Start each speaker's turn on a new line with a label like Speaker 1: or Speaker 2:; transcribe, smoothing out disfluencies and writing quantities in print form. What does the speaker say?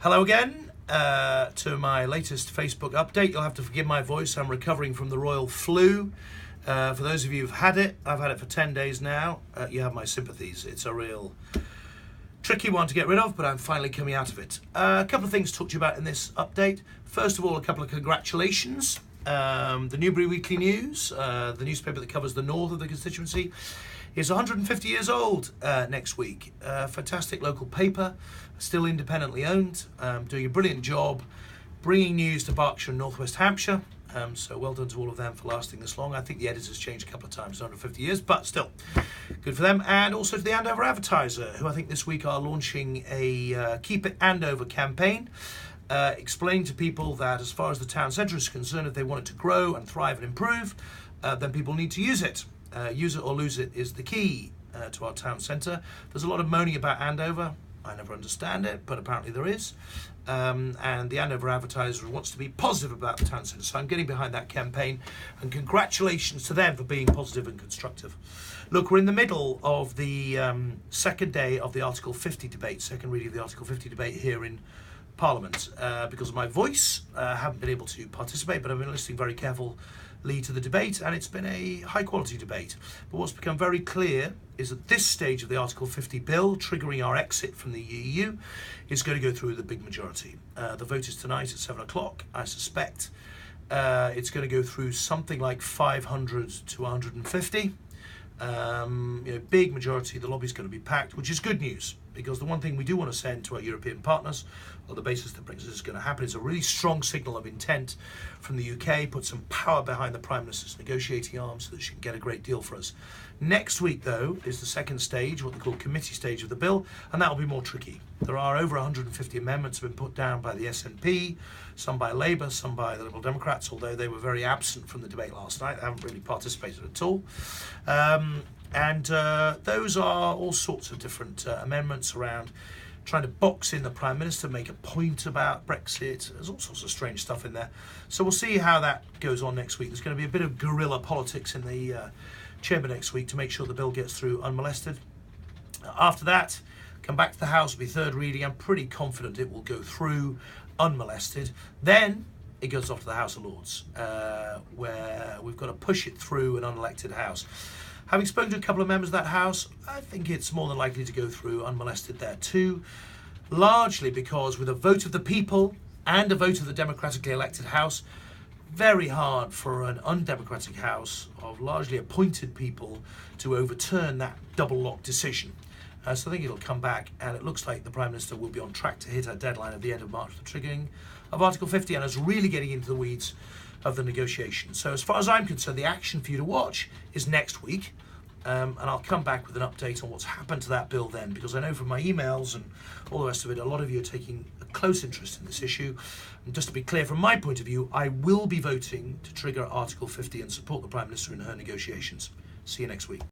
Speaker 1: Hello again to my latest Facebook update. You'll have to forgive my voice. I'm recovering from the royal flu. For those of you who've had it, I've had it for 10 days now. You have my sympathies. It's a real tricky one to get rid of, but I'm finally coming out of it. A couple of things to talk to you about in this update. First of all, a couple of congratulations. The Newbury Weekly News, the newspaper that covers the north of the constituency, is 150 years old next week. Fantastic local paper, still independently owned, doing a brilliant job bringing news to Berkshire and North West Hampshire. So well done to all of them for lasting this long. I think the editor's changed a couple of times, 150 years, but still good for them. And also to the Andover Advertiser, who I think this week are launching a Keep It Andover campaign. Explain to people that as far as the town centre is concerned, if they want it to grow and thrive and improve, then people need to use it. Use it or lose it is the key to our town centre. There's a lot of moaning about Andover. I never understand it, but apparently there is. And the Andover Advertiser wants to be positive about the town centre. So I'm getting behind that campaign, and congratulations to them for being positive and constructive. Look, we're in the middle of the second day of the Article 50 debate, second reading of the Article 50 debate here in Parliament. Because of my voice, I haven't been able to participate, but I've been listening very carefully to the debate, and it's been a high quality debate. But what's become very clear is that this stage of the Article 50 bill, triggering our exit from the EU, is going to go through the big majority. The vote is tonight at 7 o'clock. I suspect it's going to go through something like 500 to 150. Big majority. The lobby's going to be packed, which is good news, because the one thing we do want to send to our European partners, on the basis that Brexit is going to happen, is a really strong signal of intent from the UK, put some power behind the Prime Minister's negotiating arm so that she can get a great deal for us. Next week, though, is the second stage, what they call committee stage of the bill, and that will be more tricky. There are over 150 amendments have been put down by the SNP, some by Labour, some by the Liberal Democrats, although they were very absent from the debate last night. They haven't really participated at all. Those are all sorts of different amendments around trying to box in the Prime Minister, make a point about Brexit. There's all sorts of strange stuff in there. So we'll see how that goes on next week. There's going to be a bit of guerrilla politics in the chamber next week to make sure the bill gets through unmolested. After that, come back to the House, will be third reading. I'm pretty confident it will go through unmolested. Then it goes off to the House of Lords, where we've got to push it through an unelected House. Having spoken to a couple of members of that House, I think it's more than likely to go through unmolested there too, largely because with a vote of the people and a vote of the democratically elected House, very hard for an undemocratic House of largely appointed people to overturn that double lock decision. So I think it'll come back, and it looks like the Prime Minister will be on track to hit her deadline at the end of March for the triggering of Article 50, and is really getting into the weeds of the negotiation. So as far as I'm concerned, the action for you to watch is next week, and I'll come back with an update on what's happened to that bill then, because I know from my emails and all the rest of it, a lot of you are taking a close interest in this issue. And just to be clear, from my point of view, I will be voting to trigger Article 50 and support the Prime Minister in her negotiations. See you next week.